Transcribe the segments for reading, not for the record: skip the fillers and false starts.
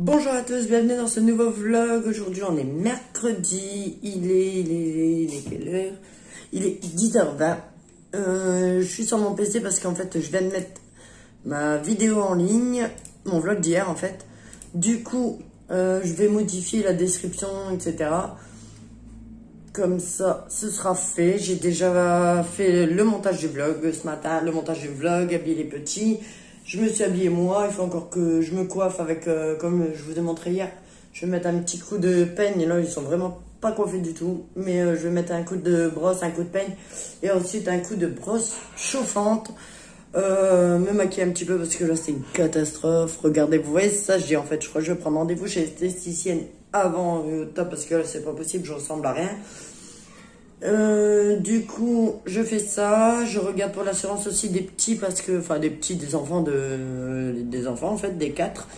Bonjour à tous, bienvenue dans ce nouveau vlog. Aujourd'hui on est mercredi, il est quelle heure? Il est 10h20. Je suis sur mon PC parce qu'en fait je viens de mettre ma vidéo en ligne, mon vlog d'hier en fait. Du coup je vais modifier la description, etc. Comme ça, ce sera fait. J'ai déjà fait le montage du vlog ce matin, le montage du vlog, habiller les petits. Je me suis habillée moi, il faut encore que je me coiffe avec, comme je vous ai montré hier, je vais mettre un petit coup de peigne. Et là, ils sont vraiment pas coiffés du tout. Mais je vais mettre un coup de brosse, un coup de peigne. Et ensuite, un coup de brosse chauffante. Me maquiller un petit peu parce que là, c'est une catastrophe. Regardez, vous voyez ça, je dis en fait, je crois que je vais prendre rendez-vous chez l'esthéticienne avant top parce que là, c'est pas possible, je ressemble à rien. Du coup, je fais ça. Je regarde pour l'assurance aussi des petits parce que, enfin, des petits, des enfants en fait, des 4.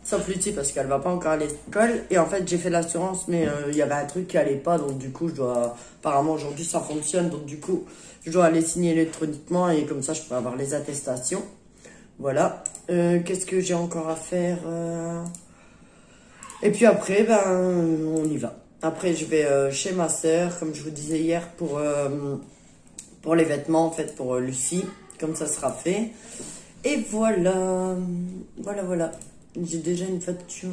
Sauf Lucie parce qu'elle va pas encore à l'école. Et en fait, j'ai fait l'assurance, mais il y avait un truc qui allait pas. Donc, du coup, je dois, apparemment, aujourd'hui, ça fonctionne. Donc, du coup, je dois aller signer électroniquement et comme ça, je peux avoir les attestations. Voilà. Qu'est-ce que j'ai encore à faire? Et puis après, ben, on y va. Après, je vais chez ma sœur, comme je vous disais hier, pour les vêtements, en fait, pour Lucie. Comme ça sera fait. Et voilà. Voilà. J'ai déjà une facture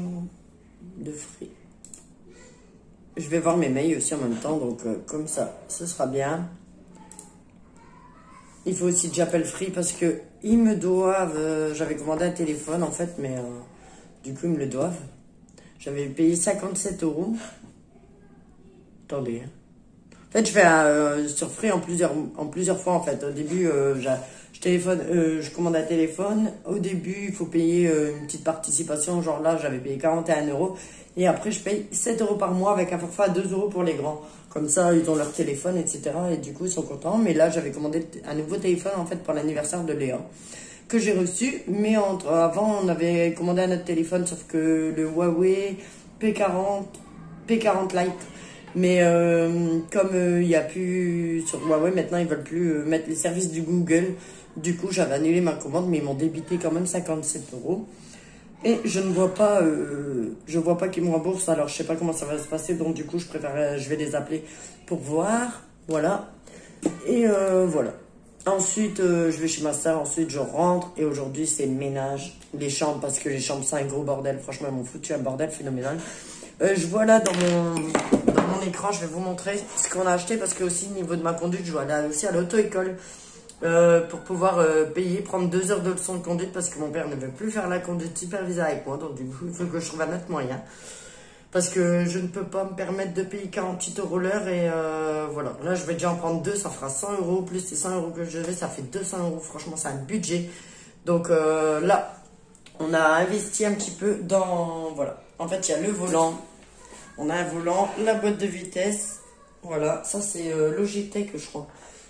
de Free. Je vais voir mes mails aussi en même temps, donc comme ça, ce sera bien. Il faut aussi que j'appelle Free parce que ils me doivent... j'avais commandé un téléphone, en fait, mais du coup, ils me le doivent. J'avais payé 57 €. Attendez. En fait, je fais sur Free en plusieurs fois, en fait. Au début, je commande un téléphone. Au début, il faut payer une petite participation. Genre là, j'avais payé 41 €. Et après, je paye 7 € par mois avec un forfait à 2 € pour les grands. Comme ça, ils ont leur téléphone, etc. Et du coup, ils sont contents. Mais là, j'avais commandé un nouveau téléphone, en fait, pour l'anniversaire de Léa. Que j'ai reçu. Mais avant, on avait commandé un autre téléphone, sauf que le Huawei P40 Lite. Mais comme il n'y a plus sur Huawei, maintenant ils veulent plus mettre les services du Google. Du coup, j'avais annulé ma commande, mais ils m'ont débité quand même 57 €. Et je ne vois pas, qu'ils me remboursent. Alors, je sais pas comment ça va se passer. Donc, du coup, je vais les appeler pour voir. Voilà. Et voilà. Ensuite, je vais chez ma soeur. Ensuite, je rentre. Et aujourd'hui, c'est ménage. Les chambres, parce que les chambres, c'est un gros bordel. Franchement, ils m'ont foutu un bordel phénoménal. Je vois là dans mon écran, je vais vous montrer ce qu'on a acheté parce que aussi au niveau de ma conduite, je dois aller aussi à l'auto-école pour pouvoir prendre 2 heures de leçon de conduite parce que mon père ne veut plus faire la conduite supervisée avec moi. Donc du coup, il faut que je trouve un autre moyen. Parce que je ne peux pas me permettre de payer 48 € l'heure et voilà. Là, je vais déjà en prendre 2, ça fera 100 € plus les 100 € que je vais, ça fait 200 €. Franchement, c'est un budget. Donc là, on a investi un petit peu dans... Voilà. En fait, il y a le volant. On a un volant, la boîte de vitesse. Voilà, ça c'est Logitech, je crois.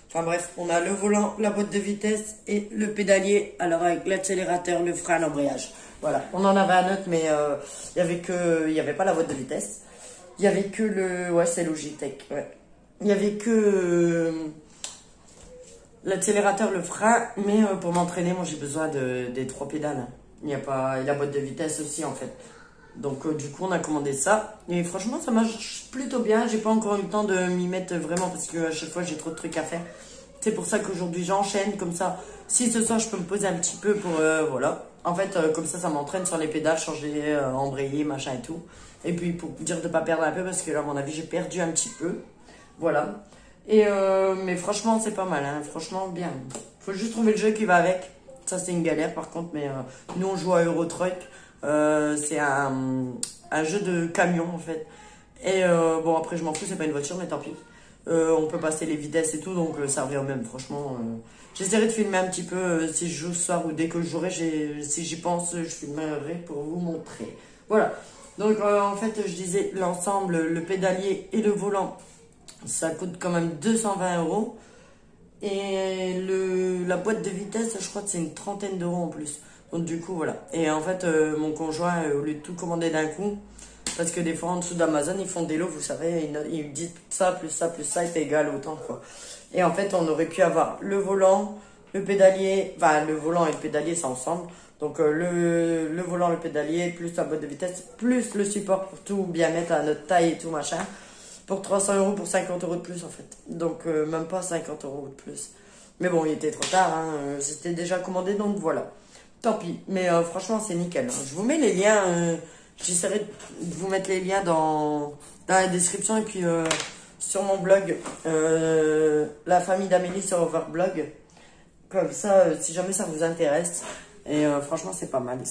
Enfin bref, on a le volant, la boîte de vitesse et le pédalier. Alors avec l'accélérateur, le frein, l'embrayage. Voilà, on en avait un autre, mais il y avait pas la boîte de vitesse. Il y avait que le... Ouais, c'est Logitech, ouais. Il y avait que l'accélérateur, le frein, mais pour m'entraîner, moi j'ai besoin des 3 pédales. Il n'y a pas... Et la boîte de vitesse aussi, en fait. Donc du coup on a commandé ça et franchement ça marche plutôt bien. J'ai pas encore eu le temps de m'y mettre vraiment parce que à chaque fois j'ai trop de trucs à faire. C'est pour ça qu'aujourd'hui j'enchaîne comme ça. Si ce soir je peux me poser un petit peu pour voilà. En fait comme ça m'entraîne sur les pédales, changer, embrayer, machin et tout. Et puis pour dire de pas perdre un peu parce que là à mon avis j'ai perdu un petit peu. Voilà. Et mais franchement c'est pas mal, hein. Franchement bien. Faut juste trouver le jeu qui va avec. Ça c'est une galère par contre, mais nous on joue à Euro Truck. C'est un jeu de camion en fait. Et bon après je m'en fous, c'est pas une voiture mais tant pis. On peut passer les vitesses et tout donc ça revient même franchement. J'essaierai de filmer un petit peu si je joue ce soir ou dès que je jouerai, si j'y pense je filmerai pour vous montrer. Voilà. Donc en fait je disais l'ensemble, le pédalier et le volant ça coûte quand même 220 €. Et la boîte de vitesse je crois que c'est une trentaine d'euros en plus. Donc du coup voilà. Et en fait mon conjoint au lieu de tout commander d'un coup, parce que des fois en dessous d'Amazon ils font des lots, vous savez, ils disent ça plus ça plus ça est égal autant quoi. Et en fait on aurait pu avoir le volant, le pédalier, enfin le volant et le pédalier c'est ensemble. Donc le volant, le pédalier, plus la boîte de vitesse, plus le support pour tout bien mettre à notre taille et tout machin. Pour 300 € pour 50 € de plus en fait. Donc même pas 50 € de plus. Mais bon, il était trop tard, hein. C'était déjà commandé, donc voilà. Tant pis, mais franchement c'est nickel. Hein. Je vous mets les liens, j'essaierai de vous mettre les liens dans la description et puis sur mon blog, la famille d'Amélie sur Overblog. Comme ça, si jamais ça vous intéresse. Et franchement, c'est pas mal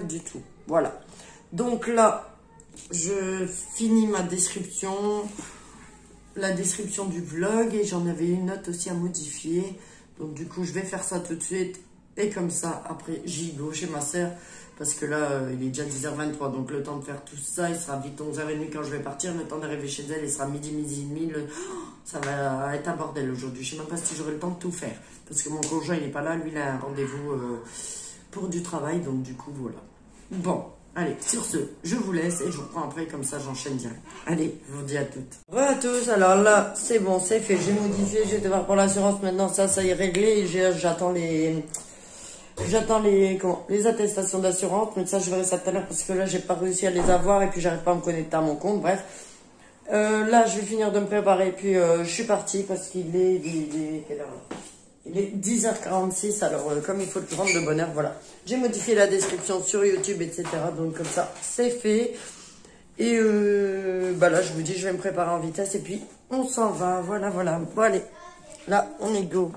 du tout. Voilà. Donc là, je finis ma description, la description du vlog. Et j'en avais une note aussi à modifier. Donc du coup, je vais faire ça tout de suite. Et comme ça, après, j'y go chez ma soeur. Parce que là, il est déjà 10h23. Donc le temps de faire tout ça, il sera vite 11h30 quand je vais partir. Le temps d'arriver chez elle, il sera midi et demi. Ça va être un bordel aujourd'hui. Je sais même pas si j'aurai le temps de tout faire. Parce que mon conjoint, il n'est pas là. Lui, il a un rendez-vous pour du travail. Donc du coup, voilà. Bon, allez, sur ce, je vous laisse. Et je vous reprends après, comme ça, j'enchaîne direct. Allez, je vous dis à toutes. Bonjour à tous. Alors là, c'est bon, c'est fait. J'ai modifié. J'ai été voir pour l'assurance. Maintenant, ça y est réglé. J'attends les attestations d'assurance, mais ça je verrai ça tout à l'heure parce que là j'ai pas réussi à les avoir et puis j'arrive pas à me connecter à mon compte, bref. Là je vais finir de me préparer et puis je suis partie parce qu'il est, quelle heure là? Il est 10h46, alors comme il faut le rendre de bonne heure, voilà. J'ai modifié la description sur YouTube, etc. Donc comme ça c'est fait. Et bah là je vous dis je vais me préparer en vitesse et puis on s'en va, voilà. Bon allez, là on est go.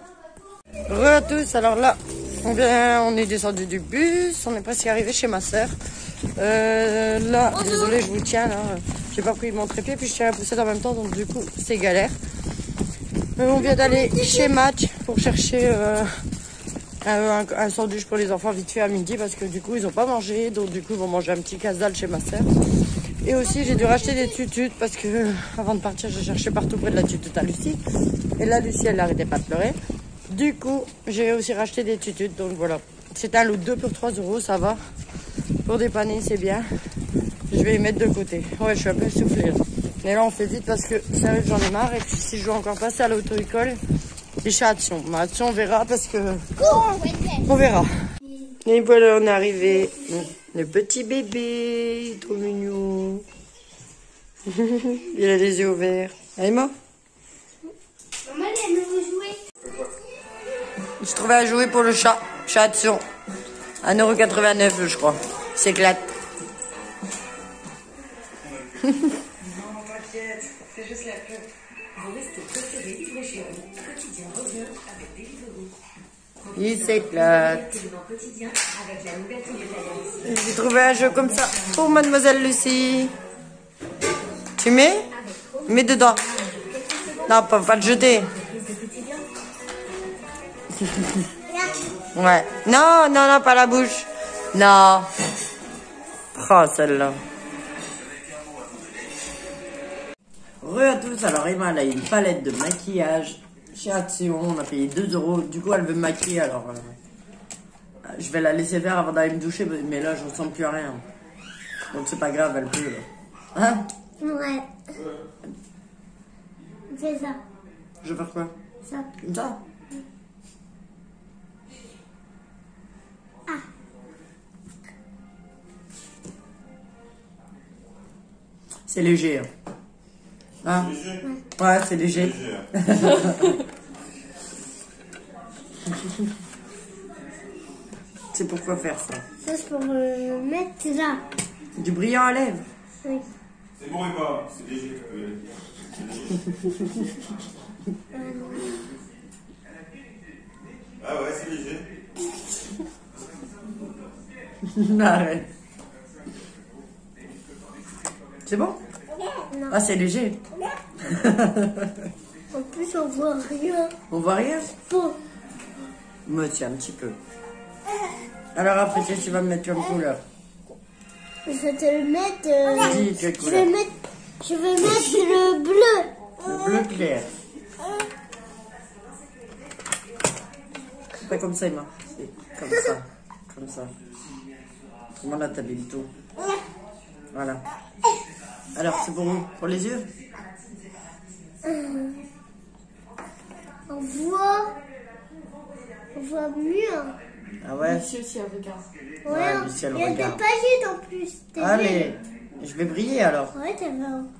Re à tous, alors là on est descendu du bus, on est presque arrivé chez ma soeur. Là, désolé, je vous tiens, là, j'ai pas pris mon trépied, puis je tiens la poussette en même temps, donc du coup, c'est galère. On vient d'aller chez Match pour chercher un sandwich pour les enfants vite fait à midi, parce que du coup, ils ont pas mangé, donc du coup, ils vont manger un petit casse-dalle chez ma soeur. Et aussi, j'ai dû racheter des tututes, parce que avant de partir, j'ai cherché partout près de la tutute à Lucie. Et là, Lucie, elle n'arrêtait pas de pleurer. Du coup, j'ai aussi racheté des tututes, donc voilà. C'est un lot 2 pour 3 €, ça va. Pour dépanner, c'est bien. Je vais les mettre de côté. Ouais, je suis un peu essoufflée là. Mais là, on fait vite parce que sérieux, j'en ai marre. Et puis, si je dois encore passer à l'auto-école, c'est chez Action. Mais Action, on verra parce que... On verra. Et voilà, on est arrivé. Le petit bébé, trop mignon. Il a les yeux ouverts. Allez, moi. Maman, elle veut jouer. Je trouvais un jouet pour le chat. Chat Action. 1,89 €, je crois. S'éclate. C'est juste la pub. Vos restos préférés livrés chez vous. Quotidien revient avec Deliveroo. Il s'éclate. J'ai trouvé un jeu comme ça pour mademoiselle Lucie. Tu mets? Mets dedans. Non, pas le jeter. Ouais. Non, pas la bouche. Non. Oh, celle-là. Re à tous, alors Emma, elle a une palette de maquillage chez Action, on a payé 2 €. Du coup, elle veut me maquiller, alors je vais la laisser faire avant d'aller me doucher, mais là, je ne ressemble plus à rien. Donc, c'est pas grave, elle peut, là. Hein? Ouais. C'est ça. Je vais faire quoi? Ça. Comme ça? C'est léger. Hein? Ouais, c'est léger. C'est pour quoi faire ça? Ça, c'est pour mettre là. Du brillant à lèvres? Oui. C'est bon, Emma, c'est léger. Ah ouais, c'est léger. Arrête. C'est bon? Non. Ah, c'est léger. En plus, on voit rien. On voit rien? Bon. Moi, tiens, un petit peu. Alors après, qu'est-ce que tu vas me mettre comme couleur? Je vais te le mettre. Dis quelle Je couleur? vais mettre le bleu. Le bleu clair. C'est pas comme ça, Emma. C'est comme ça. Comme ça. Comment là, t'habilles tout? Voilà. Alors, c'est pour où? Pour les yeux? On voit On voit mieux. Ah ouais? Lucie aussi, elle regarde. Ouais, Lucie, elle il y a des regarde. paillettes en plus. T'es Allez, belle. je vais briller alors. Ouais,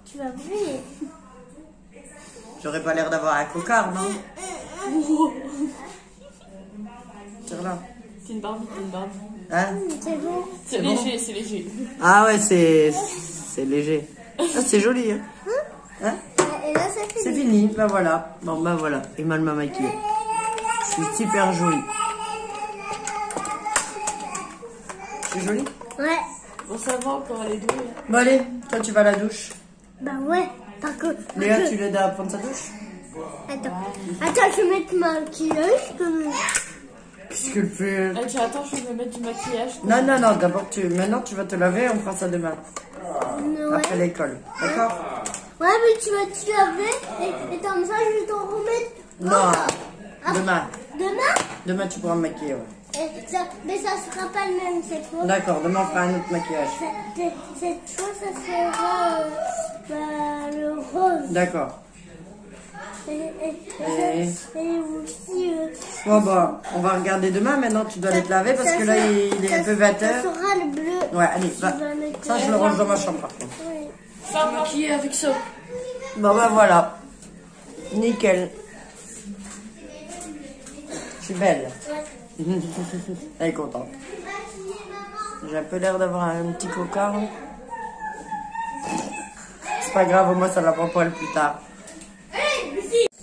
tu vas briller. J'aurais pas l'air d'avoir un cocard, non? Tire là. C'est une Barbie, c'est une Barbie. Hein? C'est bon. C'est bon léger, c'est léger. Ah ouais, c'est léger. Ah, c'est joli, hein? Hein? Et là, ça fait C'est fini, bah voilà. Bon, bah voilà. Emma m'a maquillée. Je suis super jolie. Je suis jolie? Ouais. Bon, ça va encore les deux. Bon, allez, toi, tu vas à la douche. Bah ouais. Parce que... Léa, tu l'aides à prendre sa douche? Attends, je vais mettre ma maquillage comme... Qu'est-ce que le fait? Ah, tu attends, je vais me mettre du maquillage. Non, non, non, d'abord, maintenant, tu vas te laver, on fera ça demain. Ouais. Après l'école. D'accord? Ouais, mais tu vas te laver et comme ça, je vais t'en remettre. Non, Ah, demain. Demain Demain, tu pourras me maquiller, ouais. mais ça sera pas le même cette fois. D'accord, demain, on fera un autre maquillage. Cette fois, ça sera le rose. D'accord. Et aussi... Bon, bah, on va regarder demain. Maintenant, tu dois aller te laver parce que là, il est un peu 20 Ça heures. sera le bleu. Ouais, allez, va. Ça, je le range dans ma chambre, par contre. Oui. Ça va maquiller avec ça. Bon, bah, voilà. Nickel. Je suis belle. Elle est contente. J'ai un peu l'air d'avoir un petit cocard. C'est pas grave, au moins, ça la prend poil plus tard.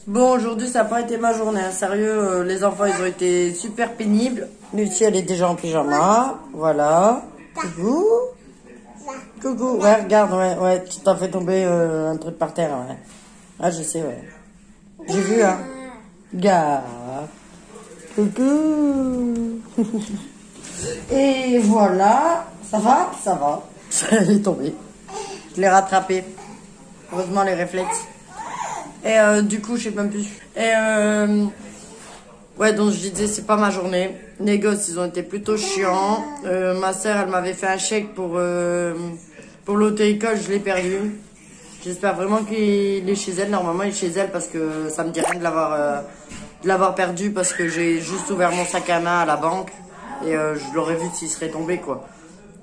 Bon, aujourd'hui, ça n'a pas été ma journée. Hein. Sérieux, les enfants, ils ont été super pénibles. Lucie, elle est déjà en pyjama. Voilà. Coucou. Coucou. Ouais, regarde, ouais, tu t'as fait tomber un truc par terre. Ouais. Ah, je sais, ouais. J'ai vu, hein. Gars. Coucou. Et voilà. Ça va? Ça va. Elle est tombée. Je l'ai rattrapée. Heureusement, les réflexes. Et du coup, je sais même plus. Et ouais, donc je disais, c'est pas ma journée. Les gosses, ils ont été plutôt chiants. Ma soeur, elle m'avait fait un chèque pour l'auto-école, je l'ai perdu. J'espère vraiment qu'il est chez elle. Normalement, il est chez elle parce que ça me dit rien de l'avoir perdu parce que j'ai juste ouvert mon sac à main à la banque et je l'aurais vu s'il serait tombé, quoi.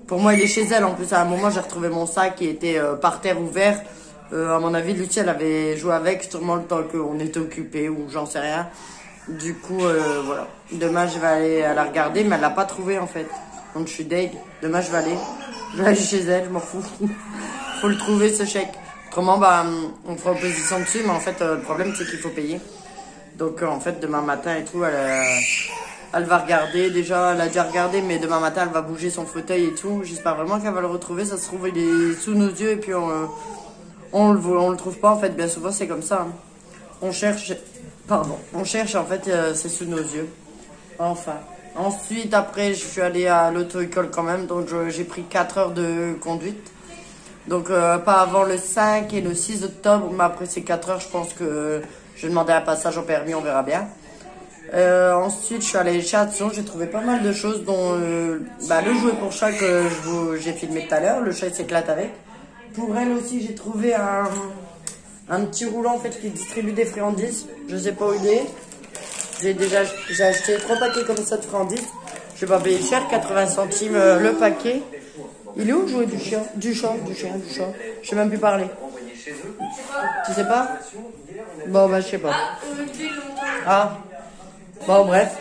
Pour moi, il est chez elle. En plus, à un moment, j'ai retrouvé mon sac qui était par terre ouvert. À mon avis, Lucie, elle avait joué avec, sûrement le temps qu'on était occupé ou j'en sais rien. Du coup, voilà. Demain, je vais aller à la regarder, mais elle l'a pas trouvé en fait. Donc, je suis deg. Demain, je vais aller chez elle, je m'en fous. Faut le trouver, ce chèque. Autrement, bah, on fera opposition dessus, mais en fait, le problème, c'est qu'il faut payer. Donc, en fait, demain matin et tout, elle va regarder. Déjà, elle a déjà regardé, mais demain matin, elle va bouger son fauteuil et tout. J'espère vraiment qu'elle va le retrouver. Ça se trouve, il est sous nos yeux et puis on le trouve pas en fait, bien souvent c'est comme ça. Hein. On cherche en fait, c'est sous nos yeux. Enfin. Ensuite, après, je suis allée à l'auto-école quand même, donc j'ai pris 4 heures de conduite. Donc pas avant le 5 et le 6 octobre, mais après ces 4 heures, je pense que je vais demander un passage au permis, on verra bien. Ensuite, je suis allée chez Action, j'ai trouvé pas mal de choses, dont le jouet pour chat que j'ai filmé tout à l'heure, le chat il s'éclate avec. Pour elle aussi, j'ai trouvé un petit roulant en fait qui distribue des friandises. Je sais pas où il est. J'ai acheté 3 paquets comme ça de friandises. Je vais pas payer cher, 80 centimes le paquet. Il est où le jouet du chien? Du chat. Je sais même plus parler. Tu sais pas? Bon bah je sais pas. Ah. Bon bref.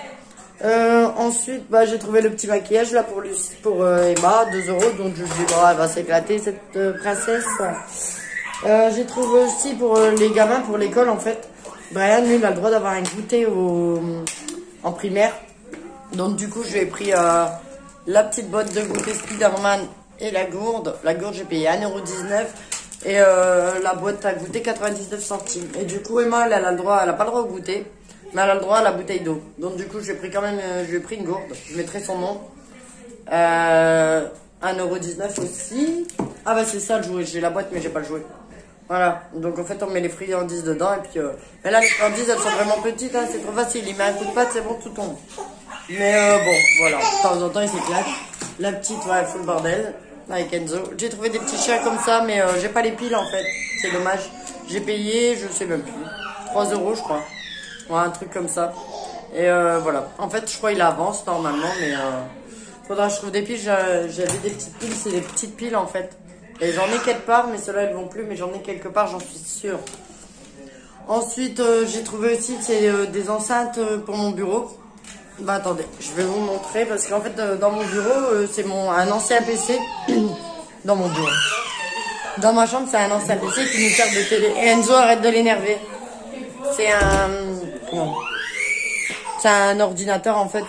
Ensuite, j'ai trouvé le petit maquillage là pour Emma, 2 €. Donc je me dis, elle va s'éclater cette princesse. J'ai trouvé aussi pour les gamins, pour l'école en fait. Brian, lui, il a le droit d'avoir un goûter en primaire. Donc du coup, je lui ai pris la petite boîte de goûter Spiderman et la gourde. La gourde, j'ai payé 1,19 € et la boîte à goûter 99 centimes. Et du coup, Emma, elle a pas le droit au goûter. Mais elle a le droit à la bouteille d'eau. Donc du coup, je lui ai pris une gourde. Je mettrai son nom. 1,19 € aussi. Ah bah c'est ça le jouet. J'ai la boîte, mais j'ai pas le jouet. Voilà. Donc en fait, on met les friandises dedans. Et puis, mais là, les friandises, elles sont vraiment petites. Hein, c'est trop facile. Il met un coup de patte, c'est bon, tout tombe. Mais bon, voilà. De temps en temps, il s'éclate. La petite, elle fout le bordel. Avec Enzo. J'ai trouvé des petits chiens comme ça, mais j'ai pas les piles en fait. C'est dommage. J'ai payé, je sais même plus. 3 € je crois. Ouais, un truc comme ça. Et voilà. En fait, je crois qu'il avance normalement, mais faudra que je trouve des piles. J'avais des petites piles, c'est des petites piles en fait. Et j'en ai quelque part, mais ceux-là elles vont plus, mais j'en ai quelque part, j'en suis sûre. Ensuite, j'ai trouvé aussi des enceintes pour mon bureau. Bah attendez, je vais vous montrer parce qu'en fait dans mon bureau, c'est un ancien PC. Dans mon bureau. Dans ma chambre, c'est un ancien PC qui nous sert de télé. Et Enzo, arrête de l'énerver. C'est un ordinateur en fait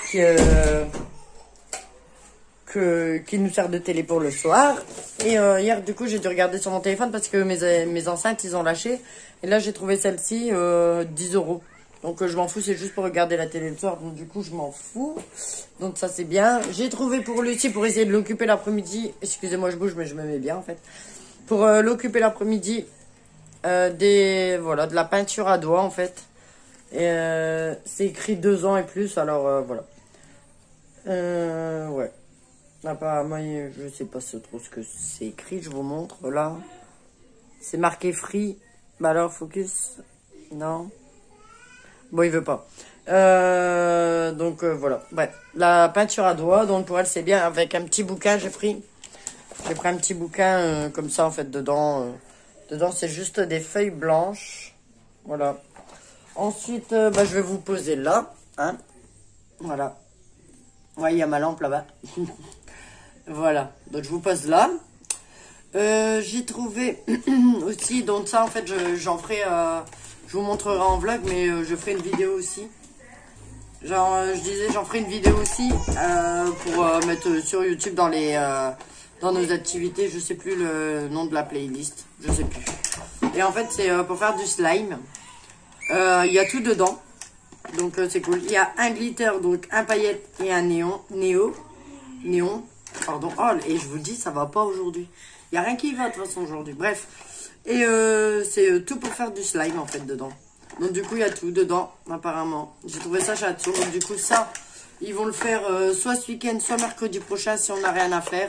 qui nous sert de télé pour le soir. Et hier, du coup, j'ai dû regarder sur mon téléphone parce que mes enceintes, ils ont lâché. Et là, j'ai trouvé celle-ci 10 €. Donc, je m'en fous, c'est juste pour regarder la télé le soir. Donc, du coup, je m'en fous. Donc, ça, c'est bien. J'ai trouvé pour Lucie, pour essayer de l'occuper l'après-midi. Excusez-moi, je bouge, mais je me mets bien, en fait. Pour l'occuper l'après-midi, de la peinture à doigts, en fait. Et c'est écrit 2 ans et plus, alors voilà. Ouais. Apparemment, je sais pas trop ce que c'est écrit, je vous montre, là. C'est marqué free. Bah alors, focus. Non. Bon, il veut pas. Donc, voilà. Bref, la peinture à doigts, donc pour elle, c'est bien. Avec un petit bouquin, j'ai pris un petit bouquin comme ça, en fait, dedans. Dedans, c'est juste des feuilles blanches. Voilà. Ensuite, je vais vous poser là. Hein. Voilà. Ouais, il y a ma lampe là-bas. Voilà. Donc, je vous pose là. J'ai trouvé aussi, donc ça, en fait, j'en ferai... je vous montrerai en vlog, mais je ferai une vidéo aussi. Genre, je disais, j'en ferai une vidéo aussi pour mettre sur YouTube dans nos activités. Je sais plus le nom de la playlist. Je sais plus. Et en fait, c'est pour faire du slime. Il y a tout dedans. Donc, c'est cool. Il y a un glitter, donc un paillette et un néon. Pardon. Oh, et je vous dis, ça va pas aujourd'hui. Il n'y a rien qui va de toute façon aujourd'hui. Bref. Et c'est tout pour faire du slime en fait dedans. Donc du coup il y a tout dedans apparemment. J'ai trouvé ça chez Action. Donc du coup ça, ils vont le faire soit ce week-end, soit mercredi prochain si on n'a rien à faire.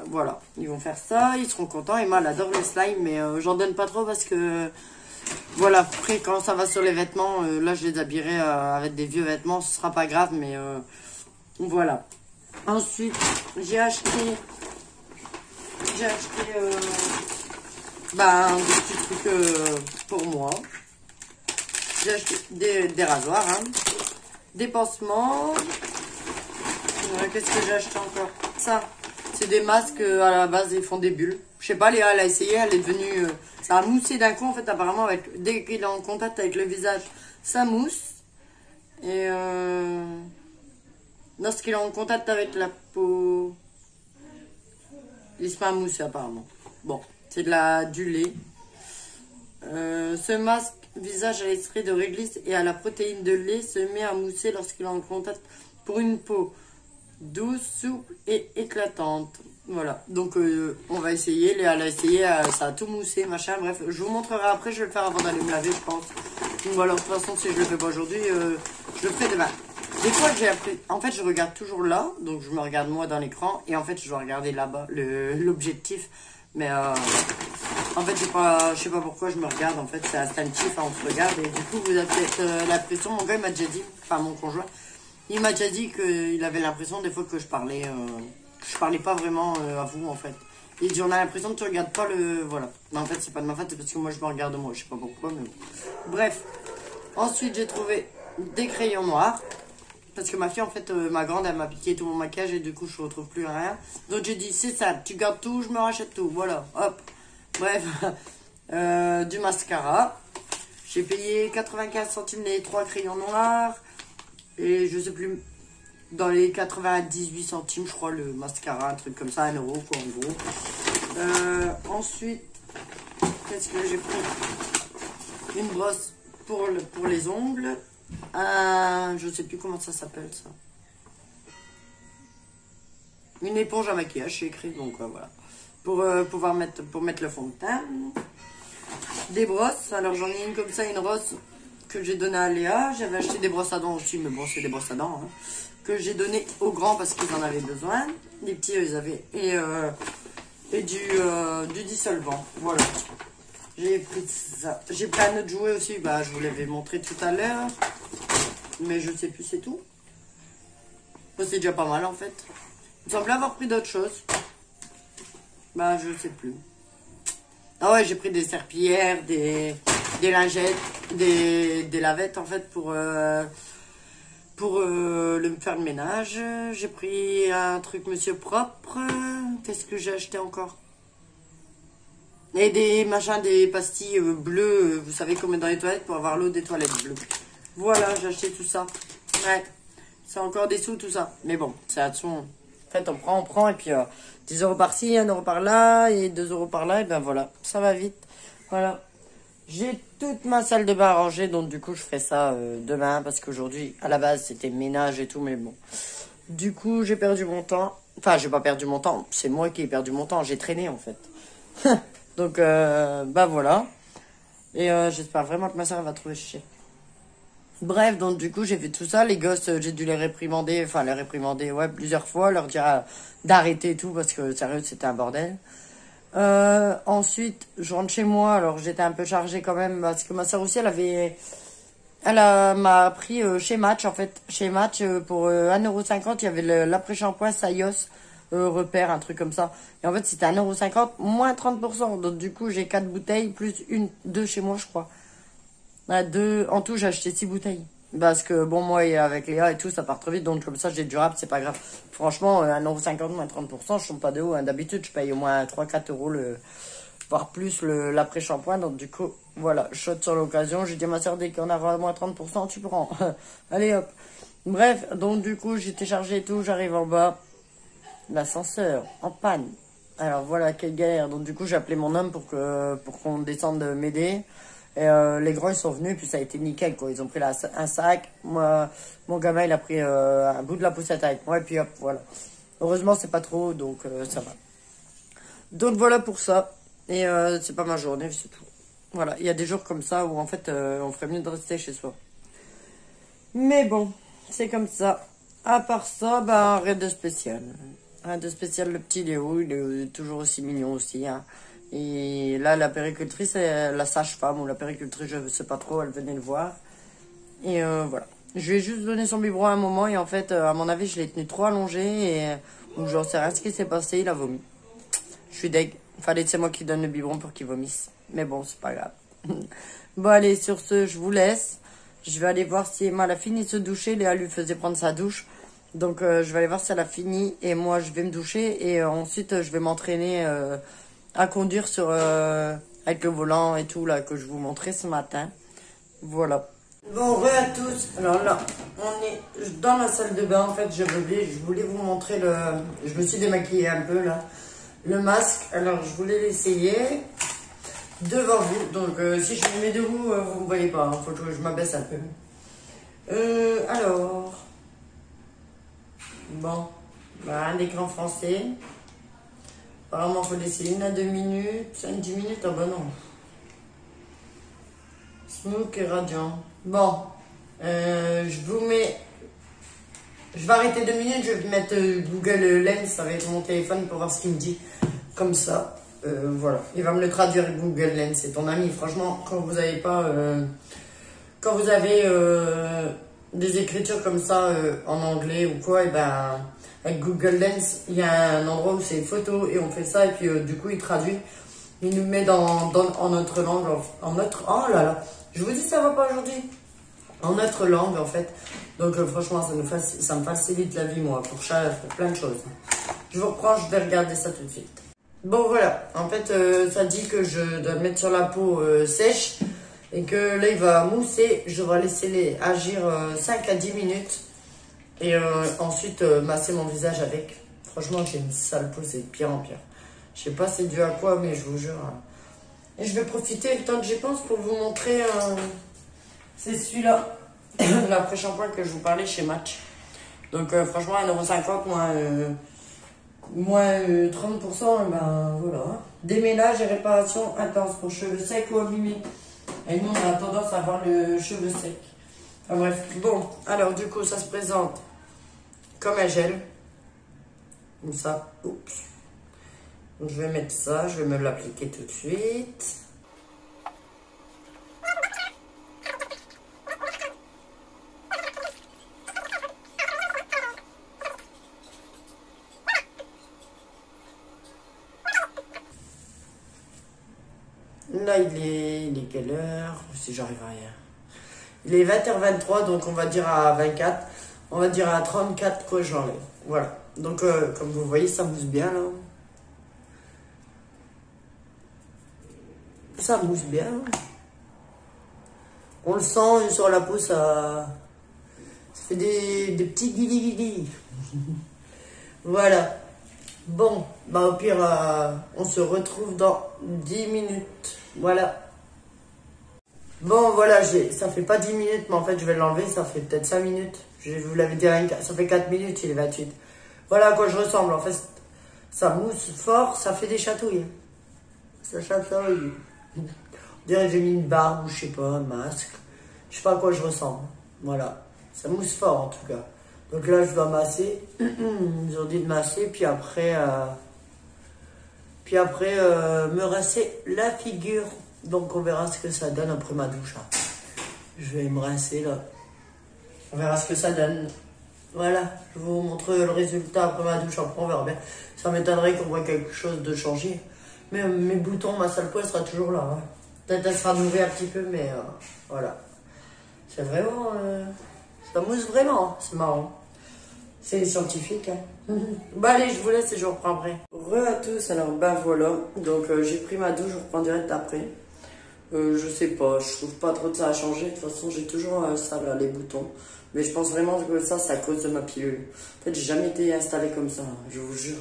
Voilà. Ils vont faire ça, ils seront contents. Et moi elle adore le slime mais j'en donne pas trop parce que... Voilà, après quand ça va sur les vêtements, là je les habillerai avec des vieux vêtements. Ce sera pas grave mais voilà. Ensuite j'ai acheté des petits trucs pour moi. J'ai acheté des rasoirs, hein, des pansements. Qu'est-ce que j'ai acheté encore? Ça, c'est des masques à la base, ils font des bulles. Je sais pas, Léa, elle a essayé, elle est devenue... ça a moussé d'un coup, en fait, apparemment, dès qu'il est en contact avec le visage, ça mousse. Et lorsqu'il est en contact avec la peau... il se met à mousser apparemment. Bon, c'est du lait. Ce masque visage à l'extrait de réglisse et à la protéine de lait se met à mousser lorsqu'il est en contact pour une peau douce, souple et éclatante. Voilà, donc on va essayer. Léa l'a essayé, ça a tout moussé, machin. Bref, je vous montrerai après, je vais le faire avant d'aller me laver, je pense. Donc voilà, de toute façon, si je le fais pas aujourd'hui, je le ferai demain. Des fois, j'ai appris. En fait, je regarde toujours là, donc je me regarde moi dans l'écran, et en fait, je dois regarder là-bas l'objectif. Mais en fait, je sais pas pourquoi je me regarde. En fait, c'est instinctif, on se regarde, et du coup, vous avez peut-être l'impression. Mon gars, il m'a déjà dit, enfin mon conjoint, il m'a déjà dit qu'il avait l'impression des fois que je parlais pas vraiment à vous, en fait. Il dit, on a l'impression que tu regardes pas le... Voilà. Mais en fait, c'est pas de ma faute, c'est parce que moi, je me regarde moi. Je sais pas pourquoi, mais bon. Bref. Ensuite, j'ai trouvé des crayons noirs. Parce que ma fille, en fait, ma grande, elle m'a piqué tout mon maquillage et du coup, je ne retrouve plus rien. Donc, j'ai dit, c'est ça, tu gardes tout, je me rachète tout. Voilà, hop. Bref, du mascara. J'ai payé 95 centimes les 3 crayons noirs. Et je sais plus, dans les 98 centimes, je crois, le mascara, un truc comme ça, 1 euro, quoi, en gros. Ensuite, qu'est-ce que j'ai pris? Une brosse pour les ongles. Je sais plus comment ça s'appelle ça. Une éponge à maquillage, c'est écrit, donc voilà. Pour mettre le fond de teint. Des brosses, alors j'en ai une comme ça, une rose que j'ai donnée à Léa. J'avais acheté des brosses à dents aussi, mais bon, c'est des brosses à dents. Hein, que j'ai donné aux grands parce qu'ils en avaient besoin. Les petits, ils avaient. Et du dissolvant, voilà. J'ai pris ça. J'ai pris un autre jouet aussi, je vous l'avais montré tout à l'heure. Mais je sais plus, c'est tout. Bon, c'est déjà pas mal en fait. Il me semblait avoir pris d'autres choses. Bah, je sais plus. Ah ouais, j'ai pris des serpillères, des lingettes, des lavettes en fait pour faire le ménage. J'ai pris un truc monsieur propre. Qu'est-ce que j'ai acheté encore? Et des machins, des pastilles bleues, vous savez, comme dans les toilettes pour avoir l'eau des toilettes bleues. Voilà, j'ai acheté tout ça. Ouais, c'est encore des sous tout ça. Mais bon, c'est à son... En fait, on prend et puis 10 euros par-ci, 1 euro par-là et 2 euros par-là. Et ben voilà, ça va vite. Voilà. J'ai toute ma salle de bain rangée, donc du coup, je ferai ça demain parce qu'aujourd'hui, à la base, c'était ménage et tout, mais bon. Du coup, j'ai perdu mon temps. Enfin, j'ai pas perdu mon temps, c'est moi qui ai perdu mon temps. J'ai traîné en fait. Donc, bah voilà. Et j'espère vraiment que ma soeur va trouver chier. Bref, donc du coup, j'ai fait tout ça. Les gosses, j'ai dû les réprimander. Enfin, les réprimander, ouais, plusieurs fois. Leur dire d'arrêter et tout, parce que sérieux, c'était un bordel. Ensuite, je rentre chez moi. Alors, j'étais un peu chargée quand même, parce que ma soeur aussi, m'a pris chez Match, en fait. Chez Match, pour 1,50 €, il y avait l'après-shampoing Sayos. Repère, un truc comme ça. Et en fait, c'était 1,50 € moins 30%. Donc, du coup, j'ai 4 bouteilles, plus 2 chez moi, je crois. En tout, j'ai acheté 6 bouteilles. Parce que, bon, moi, et avec Léa et tout, ça part trop vite. Donc, comme ça, j'ai durable, c'est pas grave. Franchement, 1,50 € moins 30%, je tombe pas de haut. Hein. D'habitude, je paye au moins 3-4 € voire plus l'après-shampoing. Donc, du coup, voilà, shot sur l'occasion. J'ai dit à ma soeur, dès qu'on aura moins 30%, tu prends. Allez, hop. Bref, donc, du coup, j'étais chargé et tout. J'arrive en bas. L'ascenseur en panne. Alors voilà, quelle galère. Donc du coup j'ai appelé mon homme pour qu'on descende m'aider. Et les grands ils sont venus et puis ça a été nickel quoi. Ils ont pris un sac. Moi, mon gamin il a pris un bout de la poussette avec moi et puis hop voilà. Heureusement c'est pas trop haut donc ça va. Donc voilà pour ça. Et c'est pas ma journée, c'est tout. Voilà, il y a des jours comme ça où en fait on ferait mieux de rester chez soi. Mais bon, c'est comme ça. À part ça, bah rien de spécial. Rien de spécial, le petit Léo, il est toujours aussi mignon aussi. Hein. Et là, la péricultrice, la sage-femme ou la péricultrice, je ne sais pas trop, elle venait le voir. Et voilà. Je lui ai juste donné son biberon à un moment et en fait, à mon avis, je l'ai tenu trop allongé et ou j'en sais rien ce qui s'est passé, il a vomi. Je suis deg. Fallait que c'est moi qui donne le biberon pour qu'il vomisse. Mais bon, c'est pas grave. Bon, allez, sur ce, je vous laisse. Je vais aller voir si Emma a fini de se doucher. Léa lui faisait prendre sa douche. Donc, je vais aller voir si elle a fini. Et moi, je vais me doucher. Et ensuite, je vais m'entraîner à conduire avec le volant et tout, là, que je vous montrais ce matin. Voilà. Bon, re à tous. Alors là, on est dans la salle de bain. En fait, je voulais vous montrer Je me suis démaquillée un peu, là. Le masque. Alors, je voulais l'essayer devant vous. Donc, si je me mets debout, vous ne me voyez pas. Il faut que je m'abaisse un peu. Alors... Bon, bah, un écran français. Apparemment, il faut laisser 1 à 2 minutes. 5-10 minutes, ah bah non. Smoke et radiant. Bon, je vous mets... Je vais arrêter 2 minutes, je vais mettre Google Lens avec mon téléphone pour voir ce qu'il me dit. Comme ça, voilà. Il va me le traduire avec Google Lens. C'est ton ami. Franchement, quand vous avez pas... quand vous avez... des écritures comme ça en anglais ou quoi, et ben avec Google Lens, il y a un endroit où c'est photo et on fait ça et puis du coup il traduit, il nous met en notre langue, oh là là, je vous dis ça va pas aujourd'hui, en notre langue en fait. Donc franchement ça me facilite la vie moi pour plein de choses. Je vous reprends, je vais regarder ça tout de suite. Bon voilà, en fait ça dit que je dois le mettre sur la peau sèche. Et que là, il va mousser. Je vais laisser agir 5 à 10 minutes. Et ensuite, masser mon visage avec. Franchement, j'ai une sale peau, c'est de pire en pire. Je sais pas c'est dû à quoi, mais je vous jure. Hein. Et je vais profiter le temps que j'y pense pour vous montrer. C'est celui-là. L'après-shampoing que je vous parlais chez Match. Donc, franchement, 1,50 € moins 30%. Ben voilà. Déménage et réparation intense pour cheveux secs ou abîmés. Et nous, on a tendance à avoir le cheveu sec. Enfin bref. Bon, alors du coup, ça se présente comme un gel. Comme ça. Oups. Donc, je vais mettre ça. Je vais me l'appliquer tout de suite. Là, il est quelle heure? Si j'arrive à rien. Il est 20h23, donc on va dire à 24. On va dire à 34 que j'enlève. Voilà. Donc, comme vous voyez, ça mousse bien, là. Ça mousse bien. On le sent sur la peau, ça fait des petits guili-guili. Voilà. Bon, bah au pire, on se retrouve dans 10 minutes. Voilà. Bon, voilà, ça fait pas 10 minutes, mais en fait, je vais l'enlever, ça fait peut-être 5 minutes. Je vous l'avais dit, ça fait 4 minutes, il est 28. Voilà à quoi je ressemble. En fait, ça mousse fort, ça fait des chatouilles. Ça chatouille. On dirait que j'ai mis une barbe ou je sais pas, un masque. Je sais pas à quoi je ressemble. Voilà. Ça mousse fort en tout cas. Donc là, je dois masser. Ils ont dit de masser, puis après me rincer la figure. Donc on verra ce que ça donne après ma douche. Hein. Je vais me rincer là. On verra ce que ça donne. Voilà, je vous montre le résultat après ma douche. Après on verra bien. Ça m'étonnerait qu'on voit quelque chose de changer. Mais mes boutons, ma sale peau, elle sera toujours là. Hein. Peut-être elle sera nouée un petit peu, mais voilà. C'est vraiment... ça mousse vraiment, hein. C'est marrant. C'est scientifique. Hein. Bah allez, je vous laisse et je reprends après. Re à tous, alors bah voilà. Donc j'ai pris ma douche, je reprends direct après. Je sais pas, je trouve pas trop que ça a changé. De toute façon, j'ai toujours ça là, les boutons. Mais je pense vraiment que ça, c'est à cause de ma pilule. En fait, j'ai jamais été installé comme ça, je vous jure.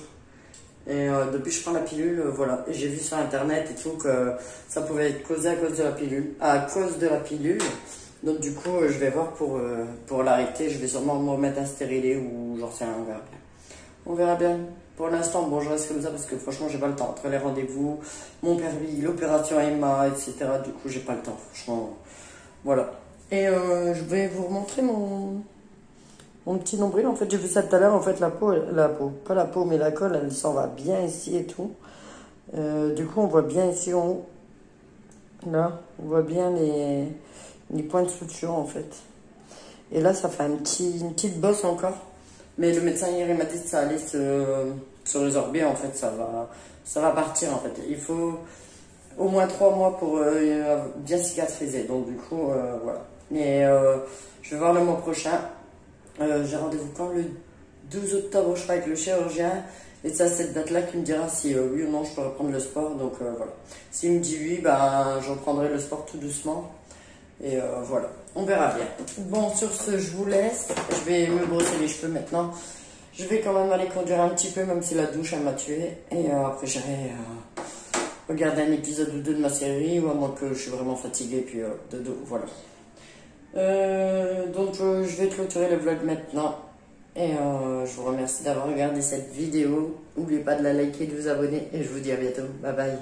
Et depuis que je prends la pilule, voilà. Et j'ai vu sur internet et tout que ça pouvait être causé à cause de la pilule. À cause de la pilule. Donc du coup, je vais voir pour l'arrêter. Je vais sûrement me remettre un stérilet ou j'en sais rien, on verra bien. On verra bien. Pour l'instant, bon, je reste comme ça parce que franchement, j'ai pas le temps. Entre les rendez-vous, mon permis, l'opération Emma, etc. Du coup, j'ai pas le temps, franchement. Voilà. Et je vais vous remontrer mon petit nombril. En fait, j'ai vu ça tout à l'heure. En fait, la peau, pas la peau, mais la colle, elle s'en va bien ici et tout. Du coup, on voit bien ici en haut. Là, on voit bien les points de suture, en fait. Et là, ça fait une petite bosse encore. Mais le médecin hier, il m'a dit que ça allait se résorber, en fait. Ça va partir, en fait. Il faut au moins 3 mois pour bien cicatriser. Donc, du coup, voilà. Mais je vais voir le mois prochain. J'ai rendez-vous quand? Le 12 octobre, je serai avec le chirurgien. Et c'est à cette date-là qu'il me dira si oui ou non je peux reprendre le sport. Donc voilà. S'il me dit oui, ben, je reprendrai le sport tout doucement. Et voilà. On verra bien. Bon, sur ce, je vous laisse. Je vais me brosser les cheveux maintenant. Je vais quand même aller conduire un petit peu, même si la douche, elle m'a tué. Et après, j'irai regarder un épisode ou 2 de ma série, ou à moins que je suis vraiment fatiguée, puis de dos, voilà. Donc je vais clôturer le vlog maintenant. Et je vous remercie d'avoir regardé cette vidéo. N'oubliez pas de la liker et de vous abonner. Et je vous dis à bientôt. Bye bye.